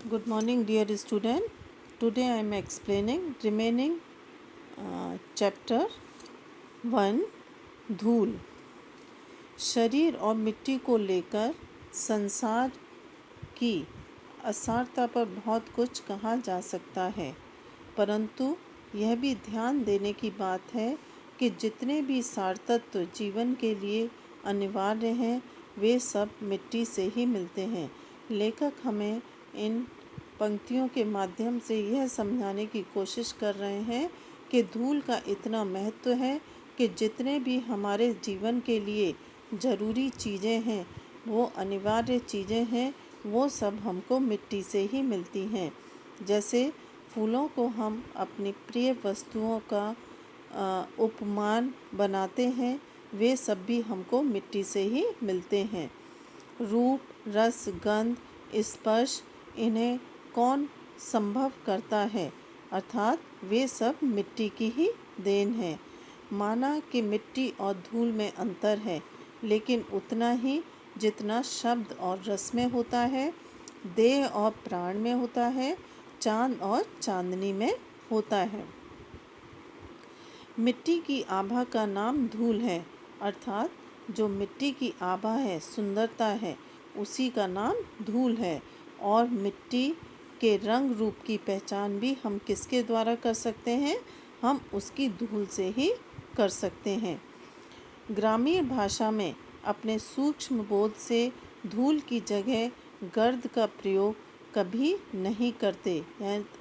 Good morning, dear student. Today I am explaining remaining chapter 1 धूल। शरीर और मिट्टी को लेकर संसार की असारता पर बहुत कुछ कहा जा सकता है, परंतु यह भी ध्यान देने की बात है कि जितने भी सार तत्व जीवन के लिए अनिवार्य हैं वे सब मिट्टी से ही मिलते हैं। लेखक हमें इन पंक्तियों के माध्यम से यह समझाने की कोशिश कर रहे हैं कि धूल का इतना महत्व है कि जितने भी हमारे जीवन के लिए ज़रूरी चीज़ें हैं, वो अनिवार्य चीज़ें हैं, वो सब हमको मिट्टी से ही मिलती हैं। जैसे फूलों को हम अपनी प्रिय वस्तुओं का उपमान बनाते हैं, वे सब भी हमको मिट्टी से ही मिलते हैं। रूप, रस, गंध, स्पर्श इन्हें कौन संभव करता है, अर्थात वे सब मिट्टी की ही देन है। माना कि मिट्टी और धूल में अंतर है, लेकिन उतना ही जितना शब्द और रस में होता है, देह और प्राण में होता है, चांद और चांदनी में होता है। मिट्टी की आभा का नाम धूल है, अर्थात जो मिट्टी की आभा है, सुंदरता है, उसी का नाम धूल है। और मिट्टी के रंग रूप की पहचान भी हम किसके द्वारा कर सकते हैं? हम उसकी धूल से ही कर सकते हैं। ग्रामीण भाषा में अपने सूक्ष्म बोध से धूल की जगह गर्द का प्रयोग कभी नहीं करते,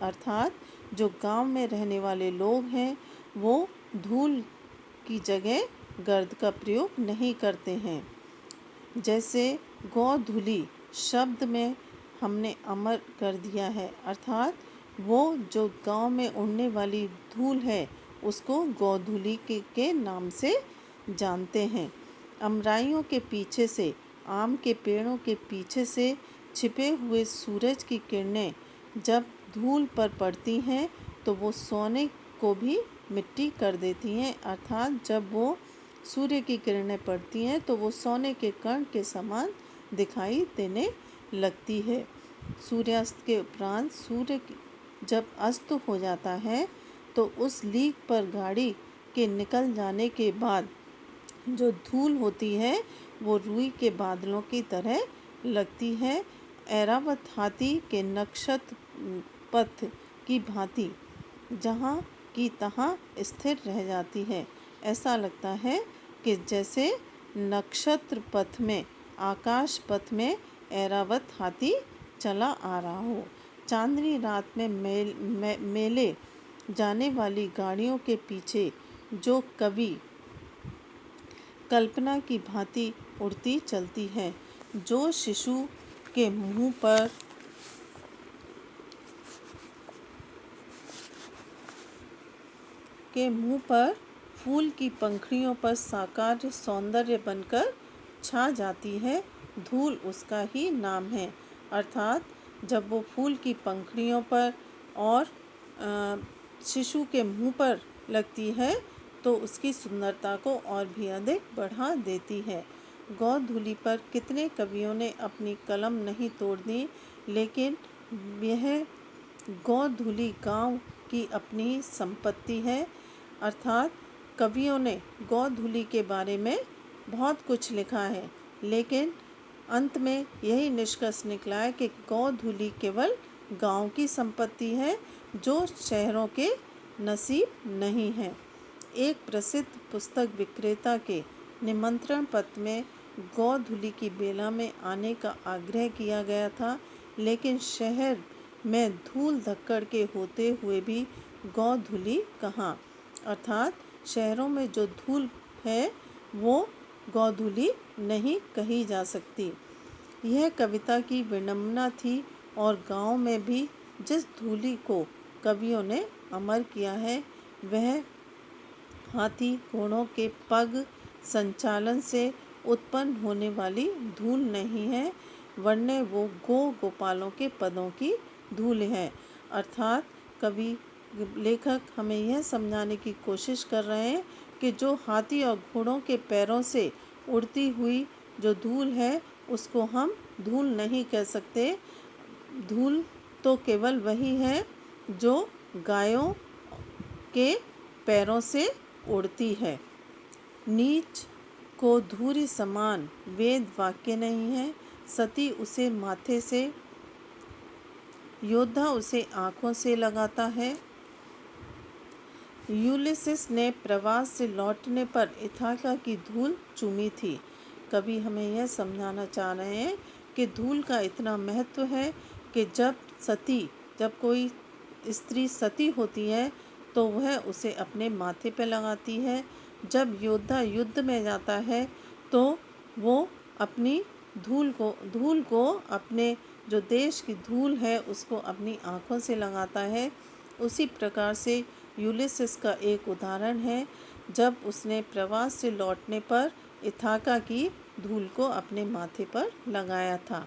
अर्थात जो गांव में रहने वाले लोग हैं वो धूल की जगह गर्द का प्रयोग नहीं करते हैं। जैसे गोधूली शब्द में हमने अमर कर दिया है, अर्थात वो जो गांव में उड़ने वाली धूल है उसको गोधूली के नाम से जानते हैं। अमराइयों के पीछे से, आम के पेड़ों के पीछे से छिपे हुए सूरज की किरणें जब धूल पर पड़ती हैं तो वो सोने को भी मिट्टी कर देती हैं, अर्थात जब वो सूर्य की किरणें पड़ती हैं तो वो सोने के कण के समान दिखाई देने लगती है। सूर्यास्त के उपरांत सूर्य जब अस्त हो जाता है तो उस लीक पर गाड़ी के निकल जाने के बाद जो धूल होती है वो रुई के बादलों की तरह लगती है। ऐरावत हाथी के नक्षत्र पथ की भांति जहाँ की तहाँ स्थिर रह जाती है। ऐसा लगता है कि जैसे नक्षत्र पथ में, आकाश पथ में ऐरावत हाथी चला आ रहा हो। चांदनी रात में मेले जाने वाली गाड़ियों के पीछे जो कवि कल्पना की भांति उड़ती चलती है, जो शिशु के मुंह पर फूल की पंखुड़ियों पर साकार सौंदर्य बनकर छा जाती है, धूल उसका ही नाम है। अर्थात जब वो फूल की पंखुड़ियों पर और शिशु के मुंह पर लगती है तो उसकी सुंदरता को और भी अधिक बढ़ा देती है। गोधूली पर कितने कवियों ने अपनी कलम नहीं तोड़ दी, लेकिन यह गोधूली गांव की अपनी संपत्ति है। अर्थात कवियों ने गोधूली के बारे में बहुत कुछ लिखा है, लेकिन अंत में यही निष्कर्ष निकला है कि गोधूली केवल गांव की संपत्ति है, जो शहरों के नसीब नहीं है। एक प्रसिद्ध पुस्तक विक्रेता के निमंत्रण पत्र में गोधूली की बेला में आने का आग्रह किया गया था, लेकिन शहर में धूल धक्कड़ के होते हुए भी गोधूली कहाँ, अर्थात शहरों में जो धूल है वो गोधूली नहीं कही जा सकती। यह कविता की विडंबना थी और गांव में भी जिस धूली को कवियों ने अमर किया है वह हाथी घोड़ों के पग संचालन से उत्पन्न होने वाली धूल नहीं है, वरने वो गोपालों के पदों की धूल है। अर्थात कवि लेखक हमें यह समझाने की कोशिश कर रहे हैं कि जो हाथी और घोड़ों के पैरों से उड़ती हुई जो धूल है उसको हम धूल नहीं कह सकते। धूल तो केवल वही है जो गायों के पैरों से उड़ती है। नीच को धूरी समान वेद वाक्य नहीं है। सती उसे माथे से, योद्धा उसे आँखों से लगाता है। यूलिसिस ने प्रवास से लौटने पर इथाका की धूल चूमी थी। कवि हमें यह समझाना चाह रहे हैं कि धूल का इतना महत्व है कि जब कोई स्त्री सती होती है तो वह उसे अपने माथे पर लगाती है। जब योद्धा युद्ध में जाता है तो वो अपनी धूल को अपने जो देश की धूल है उसको अपनी आँखों से लगाता है। उसी प्रकार से यूलिसिस का एक उदाहरण है, जब उसने प्रवास से लौटने पर इथाका की धूल को अपने माथे पर लगाया था।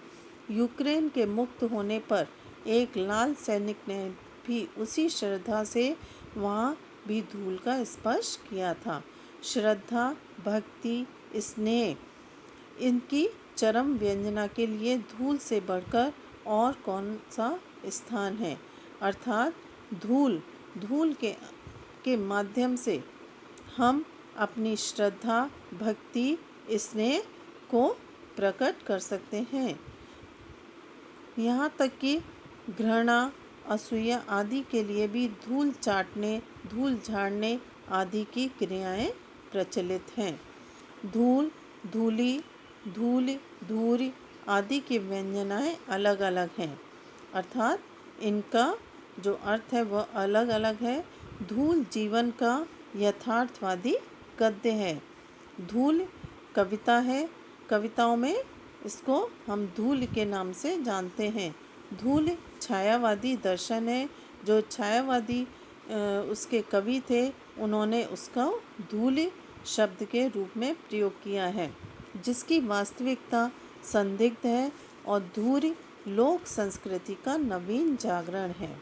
यूक्रेन के मुक्त होने पर एक लाल सैनिक ने भी उसी श्रद्धा से वहाँ भी धूल का स्पर्श किया था। श्रद्धा, भक्ति, स्नेह, इनकी चरम व्यंजना के लिए धूल से बढ़कर और कौन सा स्थान है। अर्थात धूल के माध्यम से हम अपनी श्रद्धा, भक्ति, स्नेह को प्रकट कर सकते हैं। यहाँ तक कि घृणा, असूया आदि के लिए भी धूल चाटने, धूल झाड़ने आदि की क्रियाएं प्रचलित हैं। धूल, धूली, धूल, धूरी आदि की व्यंजनाएं अलग अलग हैं, अर्थात इनका जो अर्थ है वह अलग अलग है। धूल जीवन का यथार्थवादी गद्य है। धूल कविता है, कविताओं में इसको हम धूल के नाम से जानते हैं। धूल छायावादी दर्शन है। जो छायावादी उसके कवि थे, उन्होंने उसका धूल शब्द के रूप में प्रयोग किया है, जिसकी वास्तविकता संदिग्ध है, और धूल लोक संस्कृति का नवीन जागरण है।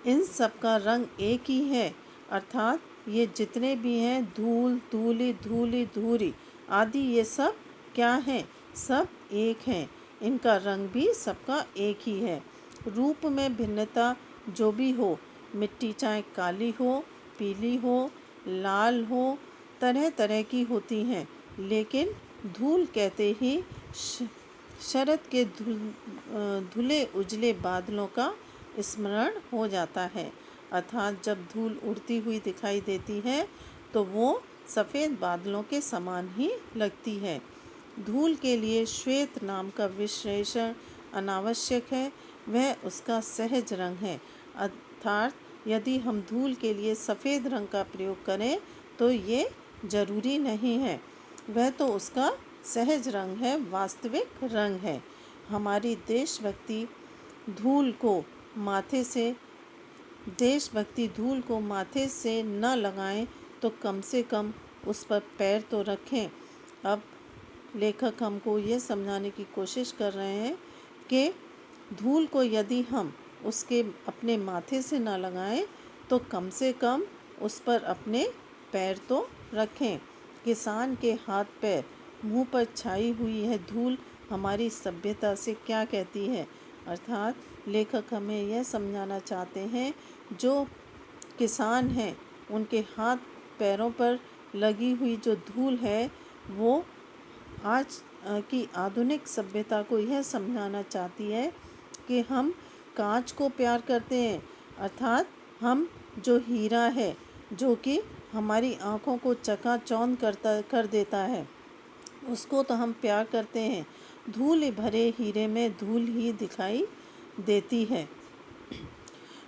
इन सब का रंग एक ही है, अर्थात ये जितने भी हैं धूल, धूली, धूली, धूरी आदि, ये सब क्या हैं? सब एक हैं। इनका रंग भी सबका एक ही है। रूप में भिन्नता जो भी हो, मिट्टी चाहे काली हो, पीली हो, लाल हो, तरह तरह की होती हैं, लेकिन धूल कहते ही शरद के धुले उजले बादलों का स्मरण हो जाता है। अर्थात जब धूल उड़ती हुई दिखाई देती है तो वो सफ़ेद बादलों के समान ही लगती है। धूल के लिए श्वेत नाम का विशेषण अनावश्यक है, वह उसका सहज रंग है। अर्थात यदि हम धूल के लिए सफ़ेद रंग का प्रयोग करें तो ये जरूरी नहीं है, वह तो उसका सहज रंग है, वास्तविक रंग है। हमारी देशभक्ति धूल को माथे से न लगाएं तो कम से कम उस पर पैर तो रखें। अब लेखक हमको ये समझाने की कोशिश कर रहे हैं कि धूल को यदि हम उसके अपने माथे से न लगाएं तो कम से कम उस पर अपने पैर तो रखें। किसान के हाथ पैर मुंह पर छाई हुई है धूल हमारी सभ्यता से क्या कहती है। अर्थात लेखक हमें यह समझाना चाहते हैं, जो किसान हैं उनके हाथ पैरों पर लगी हुई जो धूल है वो आज की आधुनिक सभ्यता को यह समझाना चाहती है कि हम कांच को प्यार करते हैं। अर्थात हम जो हीरा है, जो कि हमारी आँखों को चकाचौंध कर देता है, उसको तो हम प्यार करते हैं। धूल भरे हीरे में धूल ही दिखाई देती है।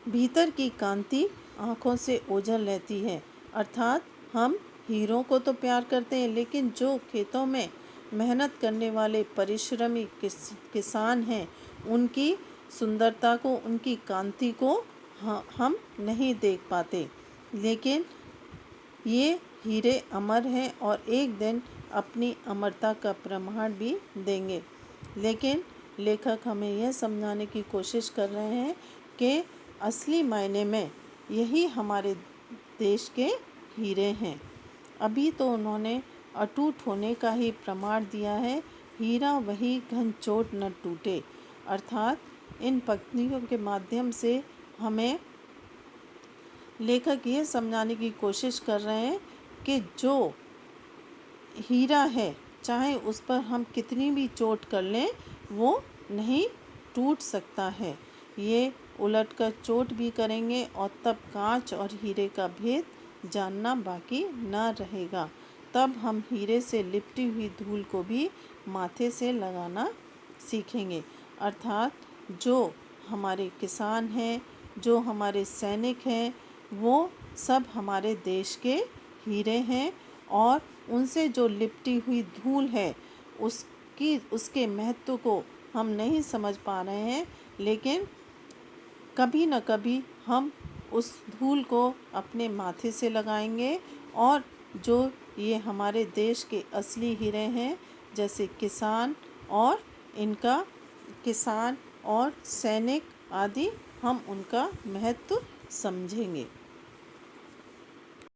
भीतर की कांति आँखों से ओझल रहती है। अर्थात हम हीरों को तो प्यार करते हैं, लेकिन जो खेतों में मेहनत करने वाले परिश्रमी किसान हैं, उनकी सुंदरता को, उनकी कांति को हम नहीं देख पाते। लेकिन ये हीरे अमर हैं और एक दिन अपनी अमरता का प्रमाण भी देंगे। लेकिन लेखक हमें यह समझाने की कोशिश कर रहे हैं कि असली मायने में यही हमारे देश के हीरे हैं। अभी तो उन्होंने अटूट होने का ही प्रमाण दिया है, हीरा वही घन चोट न टूटे। अर्थात इन पंक्तियों के माध्यम से हमें लेखक ये समझाने की कोशिश कर रहे हैं कि जो हीरा है, चाहे उस पर हम कितनी भी चोट कर लें, वो नहीं टूट सकता है। ये उलटकर चोट भी करेंगे और तब कांच और हीरे का भेद जानना बाकी न रहेगा। तब हम हीरे से लिपटी हुई धूल को भी माथे से लगाना सीखेंगे। अर्थात जो हमारे किसान हैं, जो हमारे सैनिक हैं, वो सब हमारे देश के हीरे हैं और उनसे जो लिपटी हुई धूल है उसके महत्व को हम नहीं समझ पा रहे हैं, लेकिन कभी न कभी हम उस धूल को अपने माथे से लगाएंगे और जो ये हमारे देश के असली हीरे हैं, जैसे किसान और सैनिक आदि, हम उनका महत्व समझेंगे।